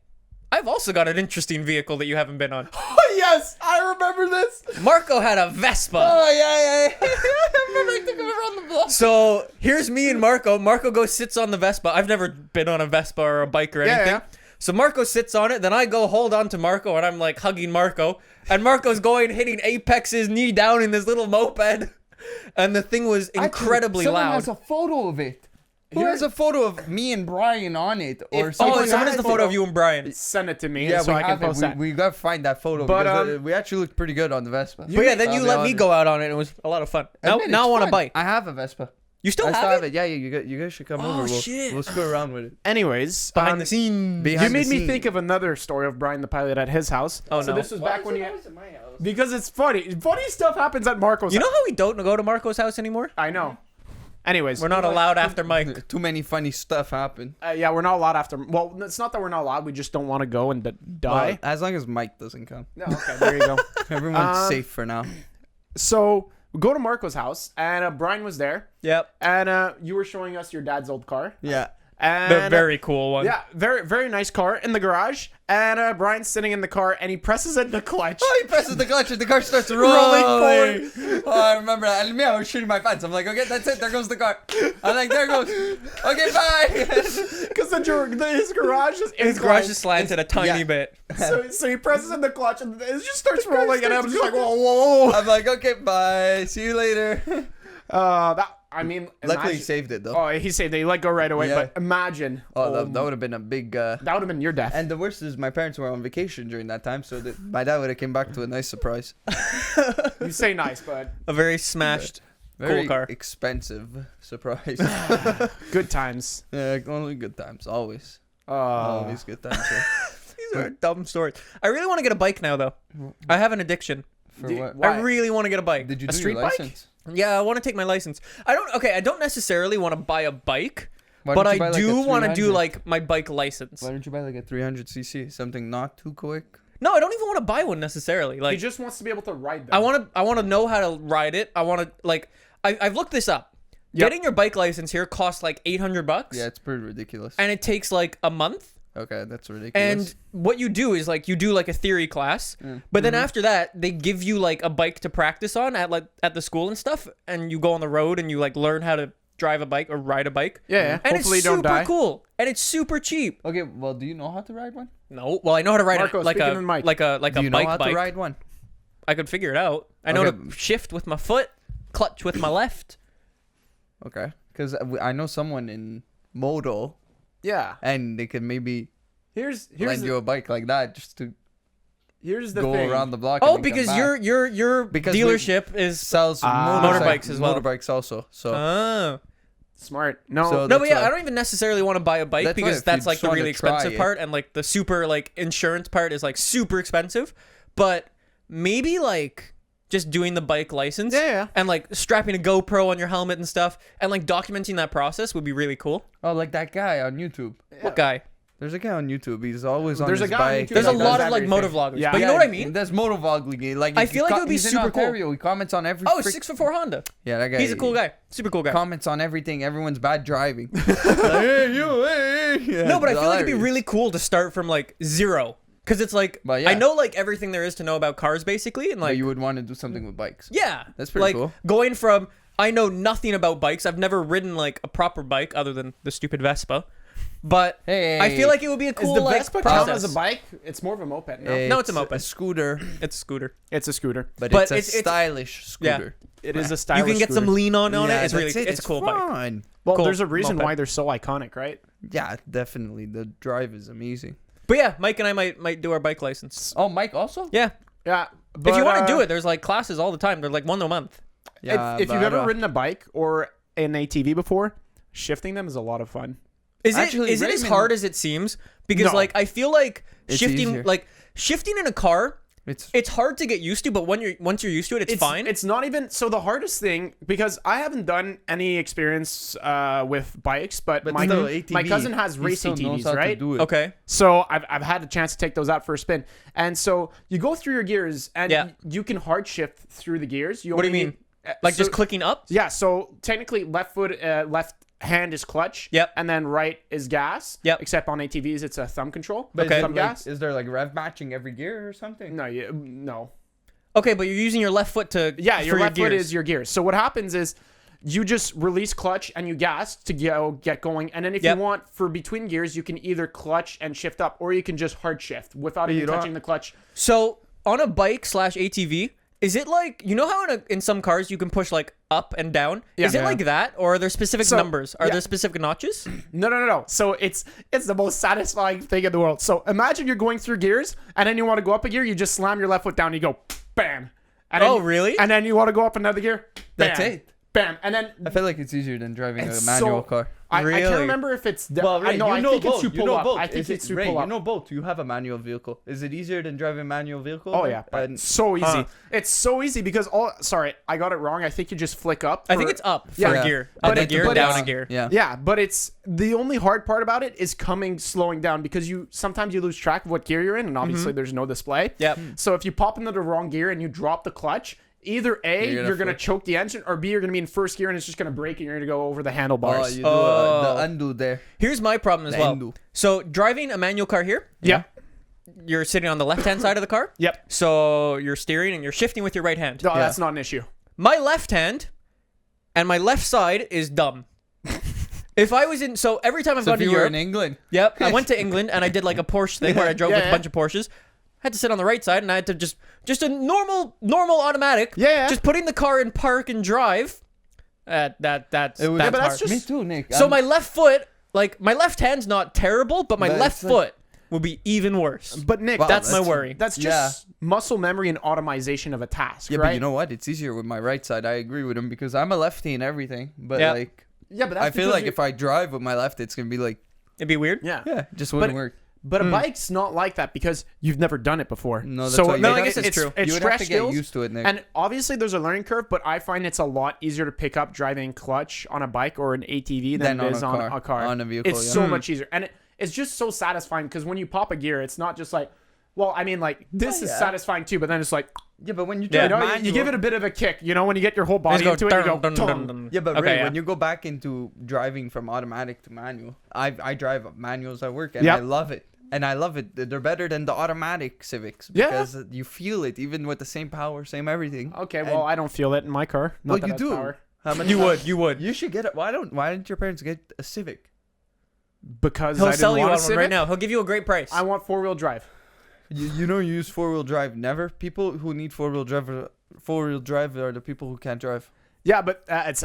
I've also got an interesting vehicle that you haven't been on. Oh yes, I remember this. Marco had a Vespa. Oh yeah. I remember I took him around the block. So here's me and Marco. Marco goes sits on the Vespa. I've never been on a Vespa or a bike or anything. Yeah. So Marco sits on it. Then I go hold on to Marco and I'm like hugging Marco. And Marco's going hitting Apex's knee down in this little moped. And the thing was incredibly Someone loud. has a photo of it. Who has a photo of me and Brian on it? Or Oh, something? someone has the photo of you and Brian. Send it to me Yeah, so we I can have post it. that. We gotta find that photo. But, Because, we actually looked pretty good on the Vespa. But yeah, then I'll you be let me honest. go out on it. And it was a lot of fun. Now, Admit, now I it's want a fun. bike. I have a Vespa. You still I have still it? have it. Yeah, you guys should come over. shit. We'll screw around with it. Anyways, Behind the scenes. Behind you made the me scene. think of another story of Brian the Pilot at his house. Oh, so no. this was back when he because it's funny. Funny stuff happens at Marco's. You know house. how we don't go to Marco's house anymore? I know. Anyways, We're not allowed after Mike. Too many funny stuff happen. Yeah, we're not allowed after. Well, it's not that we're not allowed. We just don't want to go and die. Well, as long as Mike doesn't come. No, okay, there you go. Everyone's safe for now. So we go to Marco's house, and Brian was there, Yep. and you were showing us your dad's old car. Yeah. And The very cool one. yeah, very very nice car in the garage, and Brian's sitting in the car, and he presses in the clutch. Oh, he presses the clutch and the car starts Rolling rolling. Oh, I remember that. And me, I was shooting my fence. I'm like, okay, that's it. There goes the car. I'm like, there goes. Okay, bye. Because his garage is His garage is slanted a tiny Yeah. bit. so he presses in the clutch, and it just starts rolling, and I'm starts just like, whoa, whoa, whoa. I'm like, okay, bye. See you later. I mean, Luckily, he imagine- saved it though. Oh, he saved it. He let go right away. Yeah. But imagine. Oh, that would have been a big. that would have been your death. And the worst is my parents were on vacation during that time, so my dad would have came back to a nice surprise. You say nice, but A very smashed Very car. expensive. Surprise. Good times. Yeah, only good times. Always. Oh. Always good times. Yeah. These are dumb stories. I really want to get a bike now, though. I have an addiction. For Do- what? Why? I really want to get a bike. Did you A do street your bike? license? Yeah, I want to take my license. I don't necessarily want to buy a bike, Why but don't you I buy, like, a do want to do 300? like my bike license. Why don't you buy like a 300cc? Something not too quick. No, I don't even want to buy one necessarily. He Like just wants to be able to ride them. I want to know how to ride it. I want to like I've looked this up. Yep. Getting your bike license here costs like $800. Yeah, it's pretty ridiculous. And it takes like a month. Okay, that's ridiculous. And what you do is like you do like a theory class, but then after that they give you like a bike to practice on at the school and stuff, and you go on the road and you like learn how to drive a bike or ride a bike. Yeah. And Hopefully it's you don't super die. cool and it's super cheap. okay, well, do you know how to ride one? No, well I know how to ride Marco, it like speaking a in the mic. like a Do you know bike how bike. to ride one? I could figure it out. I know Okay. to shift with my foot, clutch with my left. Okay, because I know someone in Moto, Yeah. and they could maybe Here's lend you a bike like that just to here's the go thing. around the block. Oh, and then come because back. your Because we- dealership is sells motorbikes as well. Motorbikes also. So oh. Smart. No. So No, that's but yeah, why- I don't even necessarily want to buy a bike That's why because if that's you like the just really wanna try expensive it- part, and like the super like insurance part is like super expensive. But maybe like just doing the bike license Yeah. and like strapping a GoPro on your helmet and stuff and like documenting that process would be really cool. oh, like that guy on YouTube. What guy? There's a guy on YouTube. He's always on There's his a guy on bike. YouTube There's that a does lot of like everything. motovloggers. Yeah. But you know what I mean? That's motovlogging. Like I feel like it would be he's in super cool. Ontario. He comments on every. Oh, frick- 644 Honda. Yeah, that guy. He's a cool guy. Super cool guy. Comments on everything. Everyone's bad driving. Like, hey, you, hey. Yeah, No, but I it's feel like it'd be hilarious. really cool to start from like zero. Because it's like, But yeah. I know like everything there is to know about cars basically. And But like, you would want to do something with bikes. yeah. That's pretty like, cool. Going from, I know nothing about bikes. I've never ridden like a proper bike other than the stupid Vespa. But Hey, I feel like it would be a Is cool the like Vespa count process. as a bike? It's more of a moped. No. No, it's a moped. A scooter, It's a scooter. It's a scooter. but But it's a it's- stylish yeah. scooter. It is a You stylish can get some scooter. lean on it. Yeah, It's really, that's it. it's a cool bike. fun. Well, Cool. there's a reason Moped. why they're so iconic, right? Yeah, definitely. The drive is amazing. But yeah, Mike and I might do our bike license. Oh, Mike also? Yeah. Yeah. If you want to do it, there's like classes all the time. They're like one a month. Yeah, if you've but, ever ridden a bike or an ATV before, shifting them is a lot of fun. Is Actually, it as Raymond- hard as it seems? Because No. like I feel like It's shifting easier. in a car, it's it's hard to get used to, but once you're used to it, it's fine. It's not even so. The hardest thing, because I haven't done any experience with bikes, but, but my still, ATV, my cousin has he race still knows ATVs, how to right? do it. Okay. So I've had a chance to take those out for a spin, and so you go through your gears, and Yeah. you can hard shift through the gears. What do you mean? Like just clicking up? Yeah. So technically, left hand is clutch. Yep. And then right is gas. Yep. Except on ATVs, it's a thumb control. But Okay. is, Thumb it like, gas. is there like rev matching every gear or something? No. Okay, but you're using your left foot to Yeah, for your left foot gears. is your gears. So what happens is you just release clutch and you gas to get going. And then if Yep. you want for between gears, you can either clutch and shift up, or you can just hard shift without you even don't- touching the clutch. So on a bike / ATV, is it like you know how in some cars you can push like up and down? Yeah. Is it Yeah. like that, or are there specific So, numbers? Are yeah. there specific notches? No. So it's the most satisfying thing in the world. So imagine you're going through gears, and then you want to go up a gear, you just slam your left foot down, and you go bam. And then Oh, really? And then you want to go up another gear. That's bam, it. Bam. And then I feel like it's easier than driving It's a manual so- car. I Really? can't remember if it's. Well, Ray, I know. I think it's you both. pull You know up. both. I think Is it's it, you Ray, pull you up. know both. You have a manual vehicle. Is it easier than driving a manual vehicle? Oh then? yeah, And- so easy. Huh. It's so easy because sorry, I got it wrong. I think you just flick up. I think for- it's up for Yeah. a gear, But up a it- gear, but down it's- a gear. yeah. Yeah, but it's the only hard part about it is slowing down, because you sometimes you lose track of what gear you're in, and obviously there's no display. Yep. So if you pop into the wrong gear and you drop the clutch, either A, You're gonna you're gonna choke the engine, or B, you're gonna be in first gear and it's just gonna break and you're gonna go over the Oh, handlebars. you do Oh. the undo there. Here's my problem as The well. endo. So driving a manual car here, Yep. you're sitting on the left-hand side of the car. Yep. So you're steering and you're shifting with your right hand. No, that's not an issue. My left hand and my left side is dumb. If I was in, so every time I've So gone if to you were Europe, in England, yep, I went to England and I did like a Porsche thing where I drove Yeah, with yeah. a bunch of Porsches. I had to sit on the right side and I had to just a normal automatic. Yeah. Just putting the car in park and drive. That's It was- that's Yeah, but that's hard. just- me too, Nick. So my left foot, like my left hand's not terrible, but my But left it's like- foot will be even worse. But Nick, Wow, That's my that's- worry. that's just muscle memory and automation of a task, Yeah, right? but you know what? It's easier with my right side. I agree with him because I'm a lefty and everything. But Yeah. like, yeah, but that's I feel because like if I drive with my left, it's gonna be like, It'd be weird. yeah. yeah, it just wouldn't work. But a bike's not like that because you've never done it before. No, that's so why you No, gotta- I guess it's true. It's you would have stress to get skills, used to it, Nick. and obviously there's a learning curve. But I find it's a lot easier to pick up driving clutch on a bike or an ATV than Then it is on a car. on a vehicle. It's yeah. so much easier, and it's just so satisfying because when you pop a gear, it's not just like, well, I mean, like this is yeah. satisfying too, but then it's like, Yeah, but when you Yeah. drive you know, you give it a bit of a kick. You know, when you get your whole body Just into it, you go, dun, dun, "Tung." dun, dun. Yeah, but Okay, Ray, yeah. when you go back into driving from automatic to manual, I drive manuals at work and Yep. I love it. And I love it. They're better than the automatic Civics Yeah. because you feel it even with the same power, same everything. Okay, well, I don't feel it in my car. Not Well, that you I have do. power. How many You times- would. You would. You should get it. Why didn't your parents get a Civic? Because I He'll didn't sell you want on a one Civic. right now. He'll give you a great price. I want 4-wheel drive. You know you use 4-wheel drive. Never. People who need 4-wheel drive are the people who can't drive. Yeah, but it's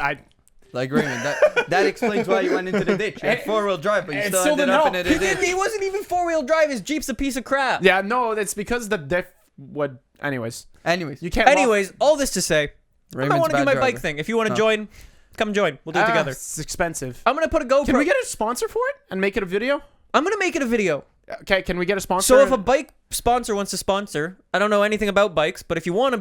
Like Raymond, that explains why you went into the ditch. You had 4-wheel drive, but you It still still ended didn't up in help. a ditch. He wasn't even 4-wheel drive. His Jeep's a piece of crap. yeah, no, it's because the diff would. Anyways, Anyways, you can't. Anyways, all this to say, I Raymond's want to do bad my driver. bike thing. If you want to Oh. join, come join. We'll do it together. It's expensive. I'm gonna put a GoPro. Can we get a sponsor for it and make it a video? I'm gonna make it a video. Okay, can we get a sponsor? So if a bike sponsor wants to sponsor, I don't know anything about bikes, but if you want to,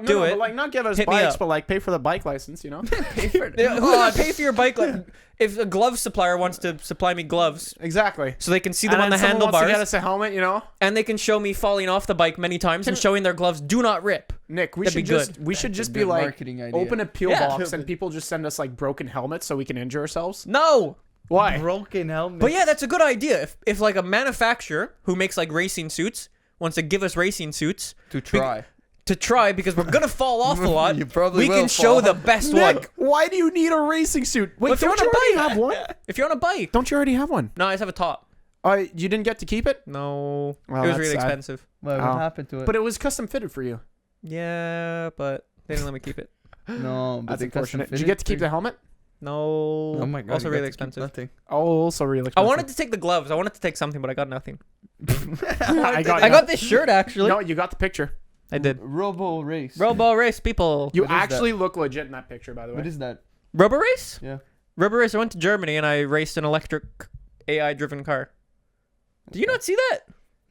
do it. but like not give us Hit me bikes, up. but like pay for the bike license, you know? who's gonna pay for your bike? Like, if a glove supplier wants to supply me gloves, Exactly. so they can see them And on the then someone wants to get handlebars, us a helmet, you know? and they can show me falling off the bike many times and showing their gloves do not rip. Nick, we That'd should be just good. we should That's just a be good like marketing idea. open a peel Yeah. box and people just send us like broken helmets so we can injure ourselves. No. Why? Broken helmet. But yeah, that's a good idea. If like a manufacturer who makes like racing suits wants to give us racing suits to try. to try because we're gonna fall off a lot, You probably we will can show fall. the best one. Nick, why do you need a racing suit? Wait, If you're don't on you a already bike. have one? If you're on a bike, Don't you already have one? no, I just have a top. You didn't get to keep it, No, Well, it was that's really sad. expensive. What Oh. happened to it? but it was custom fitted for you. Yeah, but they didn't let me keep it. no, but That's they unfortunate. custom Did you fit get to keep it the helmet? No. Oh my god! Also you got really to keep expensive. Nothing. Oh, also really I expensive. wanted to take the gloves. I wanted to take something, but I got nothing. I got. I got this shirt actually. No, you got the picture. I did. Robo race. Robo race people. You What is that? actually look legit in that picture, by the way. What is that? Robo race? Yeah. Robo race. I went to Germany and I raced an electric AI driven car. Do you not see that?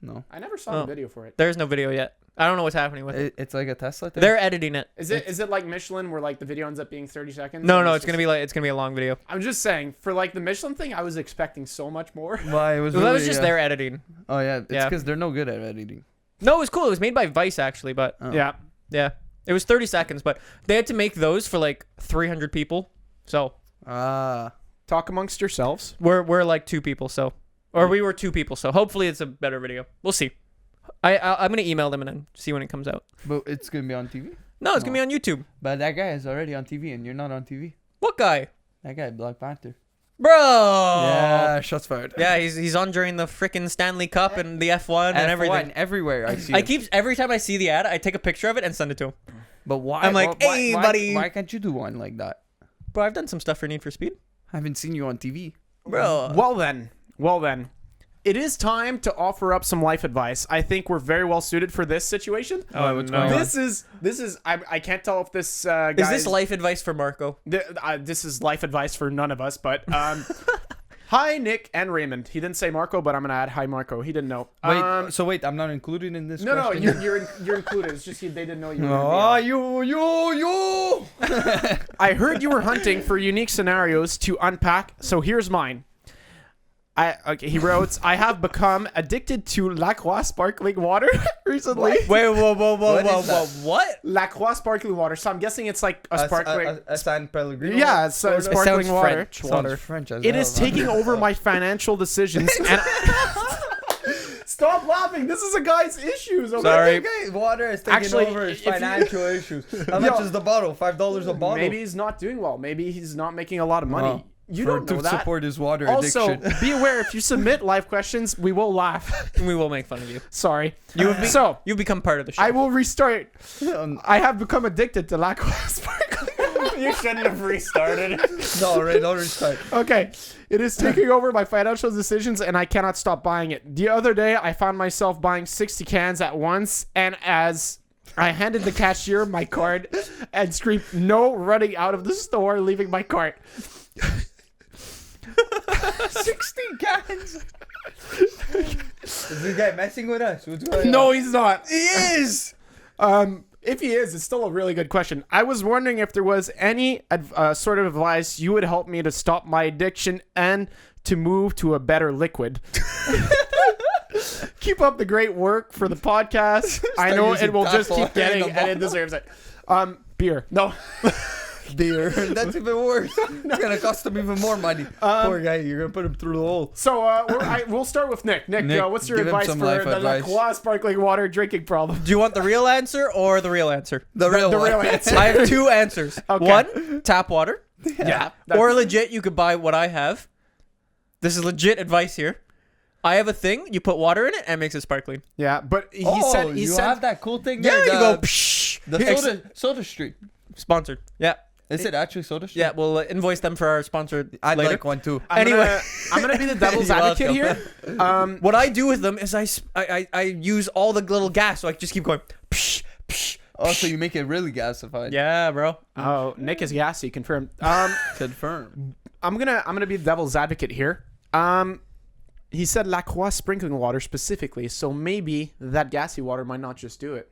No. I never saw Oh. the video for it. There's no video yet. I don't know what's happening with it. It's like a Tesla thing. They're editing it. Is it like Michelin where like the video ends up being 30 seconds? No, and no, it's it's gonna just- be like it's gonna be a long video. I'm just saying, for like the Michelin thing, I was expecting so much more. Why it was. Well, that was really, just their editing. Oh yeah, it's Yeah. because they're no good at editing. No, it was cool. It was made by Vice actually, but Oh. Yeah. yeah, it was 30 seconds. But they had to make those for like 300 people. So Ah. Talk amongst yourselves. we're like 2 people. So or we were 2 people. So hopefully it's a better video. We'll see. I'm gonna email them and then see when it comes out. But it's gonna be on TV. No, it's gonna be on YouTube. But that guy is already on TV, and you're not on TV. What guy? That guy, Black Panther. Bro. Yeah, shots fired. Yeah, he's on during the freaking Stanley Cup and the F1 and everything. everywhere I see. I him. keep every time I see the ad, I take a picture of it and send it to him. But why? I'm like, why- "Hey, why- buddy." Why can't you do one like that? Bro, I've done some stuff for Need for Speed. I haven't seen you on TV. Bro. Well then, it is time to offer up some life advice. I think we're very well suited for this situation. Oh, what's no. going on? This is I can't tell if this guy Is this life advice for Marco? This is life advice for none of us, but hi Nick and Raymond. He didn't say Marco, but I'm gonna add hi Marco. He didn't know. Wait, I'm not included in this. No, question? you're included. It's just they didn't know you were. Oh, gonna be you. on. I heard you were hunting for unique scenarios to unpack, so here's mine. He wrote, I have become addicted to La Croix sparkling water recently. Wait, whoa, What is that? what? La Croix sparkling water. So I'm guessing it's like a sparkling. a San Pellegrino. Yeah, it's sort of? sparkling sounds water. French. Sounds Water. French as It hell, is man. taking over my financial decisions. And Stop laughing. This is a guy's issues. Okay? Sorry. Okay, water is taking Actually, over his if you- financial issues. How much Yo. is the bottle? $5 a bottle. Maybe he's not doing well. Maybe he's not making a lot of money. You don't know to that. support his water Also, addiction. be aware if you submit live questions, we will laugh. We will make fun of you. Sorry. You've become part of the show. I will restart. Um, I have become addicted to La Croix sparkling water. You shouldn't have restarted. No, Ray, don't restart. Okay. It is taking over my financial decisions and I cannot stop buying it. The other day, I found myself buying 60 cans at once, and as I handed the cashier my card and screamed, "No," running out of the store, leaving my cart. 60 cans. Is this guy messing with us? What's going No, on? he's not. He is. If he is, it's still a really good question. I was wondering if there was any sort of advice you would help me to stop my addiction and to move to a better liquid. Keep up the great work for the podcast. I know it will just keep getting, and it deserves it. Beer. No. Beer. That's even worse. It's gonna cost him even more money. Poor guy, you're gonna put him through the hole. So we'll start with Nick. Nick, Nick, what's your give him advice some for life the La advice. Croix sparkling water drinking problem? Do you want the real answer or the real answer? The real the one. real answer. I have two answers. Okay. One, tap water. Yeah. Or legit, you could buy what I have. This is legit advice here. I have a thing. You put water in it and it makes it sparkling. Yeah, but he Oh, said you said have that cool thing Yeah, there. you the, go. Psh, The soda street. sponsored. Yeah, Is it actually soda street? yeah. We'll invoice them for our sponsor I'd later. like one too. Anyway. I'm gonna be the devil's You're advocate welcome. here. What I do with them is I use all the little gas, so I just keep going. Psh, psh. Oh, so you make it really gasified. Yeah, bro. Oh, Nick is gassy. Confirmed. Confirm. I'm gonna be the devil's advocate here. He said La Croix sprinkling water specifically, so maybe that gassy water might not just do it.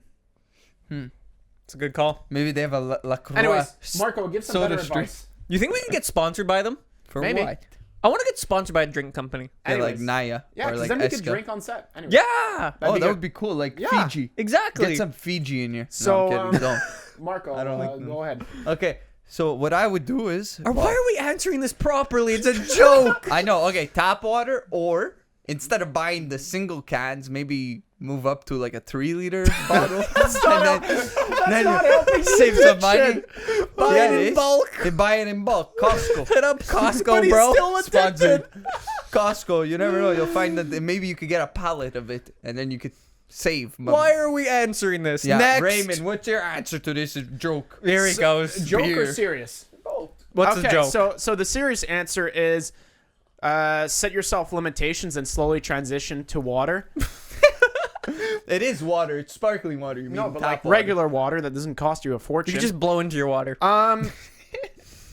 It's a good call. Maybe they have a La Croix. Anyways, Marco, give some Soda better stream. advice. You think we can get sponsored by them? For maybe. what? I want to get sponsored by a drink company. Yeah, like Anyways. Naya. Yeah, or because like then we could Eska. drink on set. Anyway. Yeah, That'd Oh, be that good. would be cool. Like Yeah. Fiji. exactly. Get some Fiji in you. So, no, I'm kidding. Don't. Marco, I don't like them. go ahead. Okay, so what I would do is. Or why are we answering this properly? It's a joke. I know. Okay, tap water, or instead of buying the single cans, maybe move up to like a 3-liter bottle. then you save some money. Buy it in it is. bulk. They buy it in bulk. Costco. Hit up Costco, But he's bro. still Sponsored. Costco. You never know. You'll find that maybe you could get a pallet of it, and then you could save money. Why are we answering this? Yeah, Next. Raymond, what's your answer to this joke? Here he goes. Joke or Beer. serious? What's okay, the joke? So the serious answer is set yourself limitations and slowly transition to water. It is water. It's sparkling water. You mean No, but tap like water. regular water that doesn't cost you a You fortune. can just blow into your water.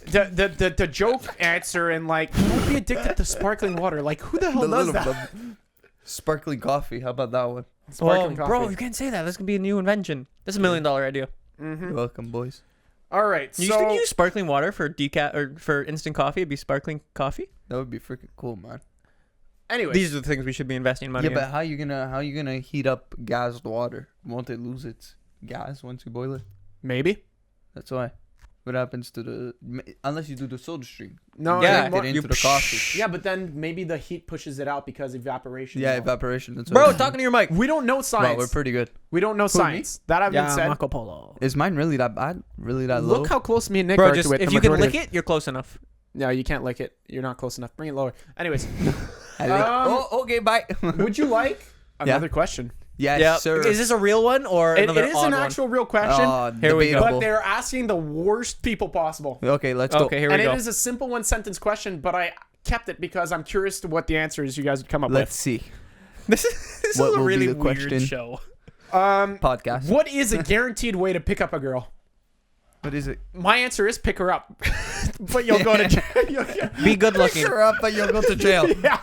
The joke answer and like don't be addicted to sparkling water. Like who the hell The does little that? sparkling coffee. How about that one? Sparkling Bro, coffee. you can't say that. This could be a new invention. That's $1 million idea. You're welcome, boys. All right, You so can use sparkling water for decaf or for instant coffee. It'd be sparkling coffee. That would be freaking cool, man. anyway, These are the things we should be investing money Yeah, but in. how you gonna heat up gassed water? Won't it lose its gas once you boil it? maybe That's why. What happens to the unless you do the soda stream? no. Yeah, Inject it into the coffee. Yeah, but then maybe the heat pushes it out because evaporation. Yeah, No. evaporation. That's Bro, what talking to your mic. We don't know Wow, science. we're pretty good. We don't know science. That having said, Marco Polo. Is mine really that bad? Really that low? look how close me and Nick Bro, are just to it. if the you can majority lick it, you're close enough. No, you can't lick it. You're not close enough. Bring it lower. Anyways, oh, okay, bye. would you like another question? Yes, Yeah. sir. Is this a real one or It another is odd an one? actual real question, Here we go. but they're asking the worst people possible. Okay, let's go. Okay, here we And go. it is a simple one sentence question, but I kept it because I'm curious to what the answer is you guys would come up Let's see. This is What a will be really the weird question? show. with. Podcast. What is a guaranteed way to pick up a girl? What is it? My answer is pick her up, but you'll go to jail. Be good looking. Pick her up and you'll go to jail. Yeah.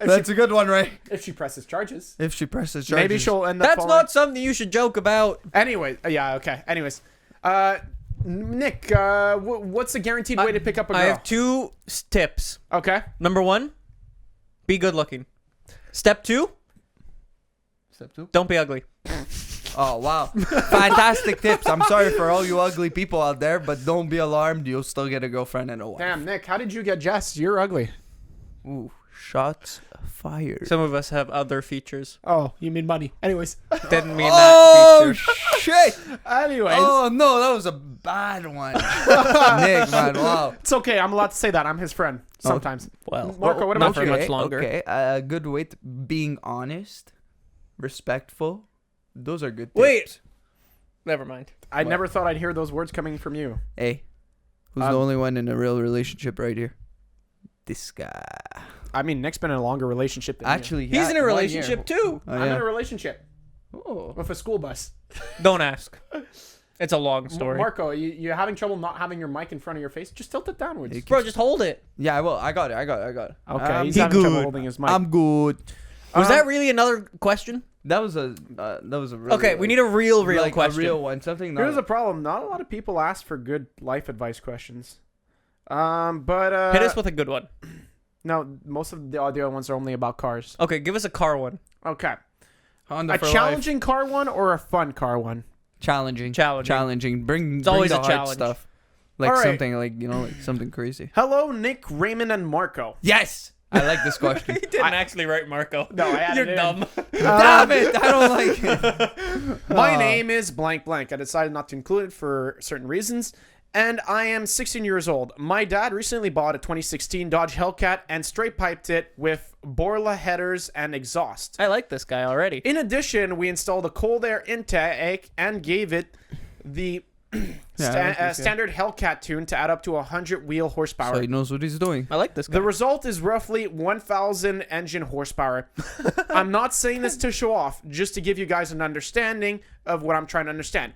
That's a good one, right? If she presses charges, If she presses charges. maybe she'll end up. That's falling. not something you should joke about. Anyway, yeah, okay. Anyways, Nick, what's a guaranteed way to pick up a girl? I have two tips. Okay. Number 1, be good looking. Step 2, Step 2. don't be ugly. Oh, wow. Fantastic tips. I'm sorry for all you ugly people out there, but don't be alarmed. You'll still get a girlfriend and a wife. Damn, Nick, how did you get Jess? You're ugly. Ooh, shots fired. Some of us have other features. Oh, you mean money. Anyways. Didn't mean Oh, that feature. shit. Anyways. Oh, no, that was a bad one. Nick, man, wow. It's okay. I'm allowed to say that. I'm his friend sometimes. Well, Marco, what not about for you? much longer. Okay, a good way to being honest, respectful. Those are good tips. Wait. Never mind. I never thought I'd hear those words coming from you. Hey, Who's the only one in a real relationship right here? This guy. I mean, Nick's been in a longer relationship than you. Actually, He's in a 1 year. relationship too. Oh, I'm in yeah. a relationship Oh. with a school bus. Don't ask. It's a long story. Marco, you're having trouble not having your mic in front of your face? Just tilt it downwards. It Bro, just hold it. Yeah, well, I got it. Okay, he's he having trouble good. holding his mic. I'm good. Was that really another question? That was a really, Okay, we need a real like, question. a real one. Something. Here's Not, the problem. Not a lot of people ask for good life advice questions. But Hit us with a good one. no, most of the audio ones are only about cars. Okay, give us a car one. Okay, Honda a for life. challenging car one or a fun car one? Challenging. Bring always the a hard challenge. stuff. Like All right. something like like something crazy. Hello, Nick, Raymond, and Marco. Yes, I like this question. He didn't actually write Marco. No, I added You're it in. dumb. Damn it! I don't like it. My name is blank blank. I decided not to include it for certain reasons. And I am 16 years old. My dad recently bought a 2016 Dodge Hellcat and straight piped it with Borla headers and exhaust. I like this guy already. In addition, we installed a cold air intake and gave it the I like this guy. standard Hellcat tune to add up to 100 wheel horsepower. So he knows what he's doing. I like this guy. The result is roughly 1,000 engine horsepower. I'm not saying this to show off, just to give you guys an understanding of what I'm trying to understand.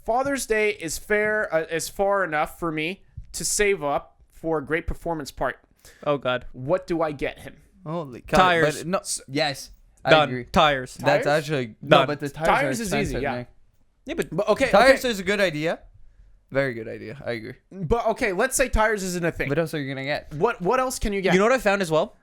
Father's Day is far enough for me to save up for a great performance part. Oh God. What do I get him? Holy cow. Tires. But no, yes, I Done. agree. Tires. That's Tires? actually Done. no, but the tires, Tires are is easy, expensive, yeah. Nick. Yeah, but But okay, Tires okay, is a good idea. Very good idea. I agree. but okay, let's say tires isn't a thing. What else are you gonna get? What else can you get? you know what I found as well?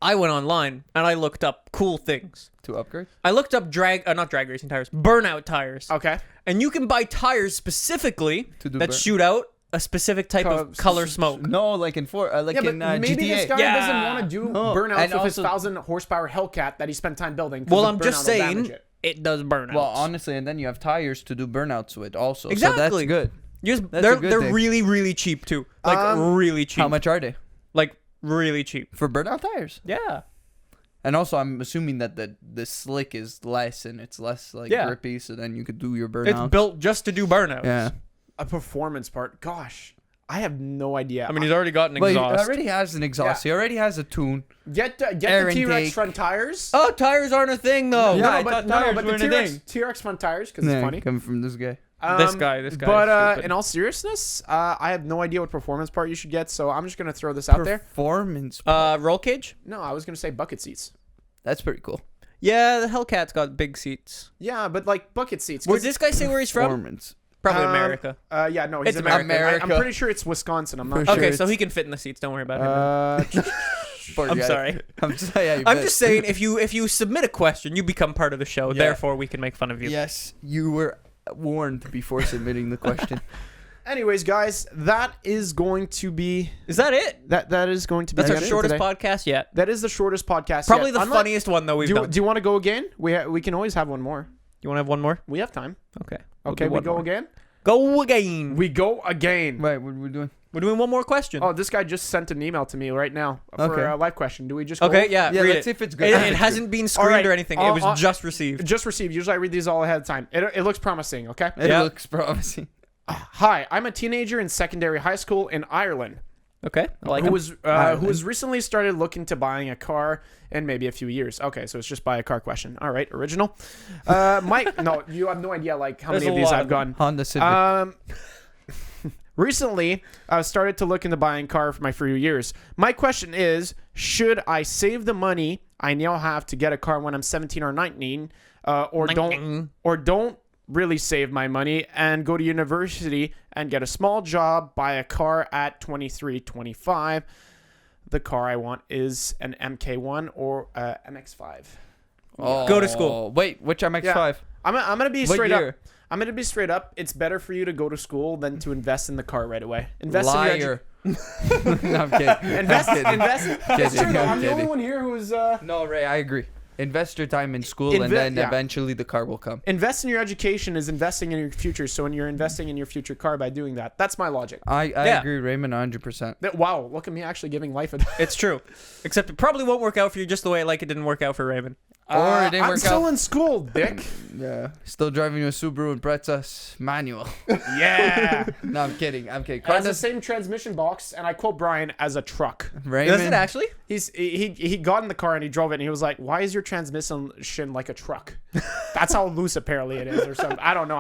I went online and I looked up cool things. To upgrade? I looked up not drag racing tires, burnout tires. Okay. And you can buy tires specifically To do that burn- shoot out a specific type of color smoke. No, like in Yeah, but in maybe GTA. this guy Yeah. doesn't want to do No, burnouts and with his also- 1,000 horsepower Hellcat that he spent time building. 'cause Well, the I'm just burnout will damage saying it. it does burnouts. Well, honestly, and then you have tires to do burnouts with also. Exactly. So that's good. That's a they're good they're thing. really really cheap too. Like really cheap. How much are they Like really cheap. for burnout tires? Yeah. And also, I'm assuming that the slick is less and it's less like Yeah. grippy, so then you could do your burnouts. It's built just to do burnouts. Yeah. A performance part. Gosh, I have no idea. I mean, he's already got an But he exhaust. already has an exhaust. Yeah. He already has a tune. get air the T-Rex intake. front tires. Oh, tires aren't a thing though. Yeah, no, I but, thought no, tires but weren't the a T-Rex, thing. T-Rex front tires because it's funny. Coming from this guy. This guy is But stupid. in all seriousness, I have no idea what performance part you should get, so I'm just gonna throw this out there. Performance. Roll cage? No, I was gonna say bucket seats. That's pretty cool. Yeah, the Hellcat's got big seats. Yeah, but like bucket seats. Did 'cause- this guy say where he's from? Performance. Probably Um, America. Yeah, no, he's It's American. America. I'm pretty sure it's Wisconsin. I'm not For sure. Okay, sure so it's- he can fit in the seats. Don't worry about him. Poor I'm guy. sorry. I'm sorry. I I'm bet. just saying, if you submit a question, you become part of the show. Therefore, we can make fun of you. Yes, you were warned before submitting the question. Anyways, guys, that is going to be Is that it? that is going to be That's the our end shortest today. podcast yet. That is the shortest podcast. Probably yet. the Unlike- funniest one though we've Do done. you want to go again? We can always have one more. You want to have one more? We have time. Okay. Okay, we go again. Go again. We go again. Right, what are we doing? We're doing one more question. Oh, this guy just sent an email to me right now for Okay. a live question. Do we just go? Okay, yeah, Yeah, read let's it. see if it's good. It hasn't been screened Alright, or anything. It I'll- was just received. Just received. Usually I read these all ahead of time. It looks promising. Okay. It Yeah. looks promising. Hi, I'm a teenager in secondary high school in Ireland. Okay, I like who him. was who has recently started looking to buying a car in maybe a few years. Okay, so it's just buy a car question. All right, original. Mike, no, you have no idea like how There's many of a these lot I've of them. gone. Honda Civic. Recently, I've started to look into buying a car for my few years. My question is, should I save the money I now have to get a car when I'm 17 or 19, or don't really save my money and go to university and get a small job, buy a car at 23, 25. The car I want is an MK1 or a MX-5. Go to school. Wait, which MX-5? I'm gonna be What straight year? up. I'm gonna be straight up. It's better for you to go to school than to invest in the car right away. Invest in your Liar. No, I'm kidding. invest. I'm kidding. Invest. It's Kidding, true, though. I'm I'm the only kidding. one here who's No, Ray, I agree. Invest your time in school, and then yeah. eventually the car will come. invest in your education is investing in your future. So when you're investing in your future car by doing that, that's my logic. I Yeah. agree, Raymond, 100%. Wow, look at me actually giving life advice. It's true. Except it probably won't work out for you just the way like it didn't work out for Raymond. Or it didn't I'm work still out. in school, Dick. Yeah, still driving a Subaru Impreza manual. Yeah. No, I'm kidding. I'm kidding. It has the Carlos, same transmission box, and I quote Brian as a truck. Raymond. Does it actually? He got in the car and he drove it, and he was like, "Why is your transmission like a truck?" That's how loose apparently it is, or something. I don't know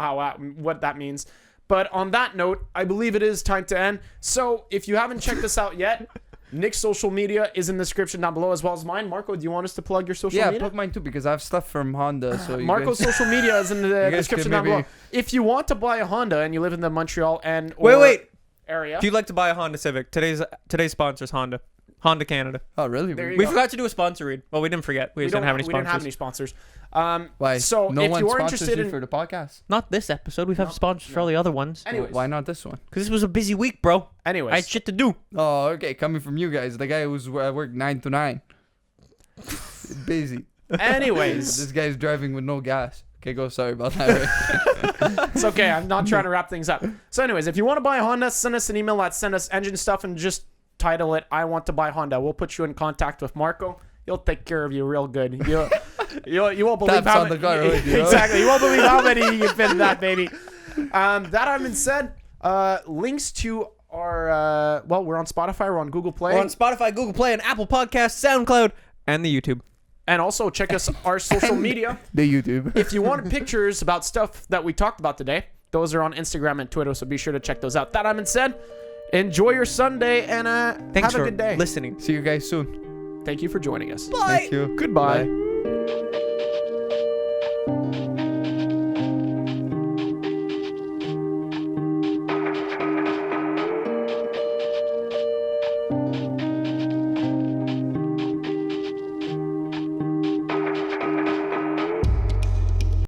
what that means. But on that note, I believe it is time to end. So if you haven't checked this out yet, Nick's social media is in the description down below, as well as mine. Marco, do you want us to plug your social Yeah, media? plug mine too because I have stuff from Honda. So you Marco's guys, social media is in the guys description can down below. maybe- If you want to buy a Honda and you live in the Montreal or Wait. area, If you'd like to buy a Honda Civic, today's sponsor is Honda Canada. Oh, really? There you We go. forgot to do a sponsor read. Well, we didn't forget. We just didn't have any we didn't have any sponsors. sponsors. Why? So no if one you are sponsors interested you in, for the podcast. Not this episode. We've had sponsors for all the other ones. anyways, Why not this one? Because this was a busy week, bro. I had anyways, shit to do. Oh, okay. Coming from you guys, the guy who's worked 9 to 9. Busy. anyways, This guy's driving with no gas. Okay, go. Sorry about that. Ray. it's okay. I'm not trying to wrap things up. So, anyways, if you want to buy a Honda, send us an email at send us engine stuff and just title it "I want to buy Honda." We'll put you in contact with Marco. He'll take care of you real good. You won't believe Taps how on the car hood, you know? exactly. You won't believe how many you can fit in that baby. That having said, links to our we're on Spotify, we're on Google Play, We're on Spotify, Google Play, and Apple Podcasts, SoundCloud, and the YouTube. and also check us our social media. The YouTube. If you want pictures about stuff that we talked about today, those are on Instagram and Twitter, so be sure to check those out. That having said, enjoy your Sunday and Thanks have a for good day. listening. See you guys soon. Thank you for joining us. Thank you. Goodbye. Bye.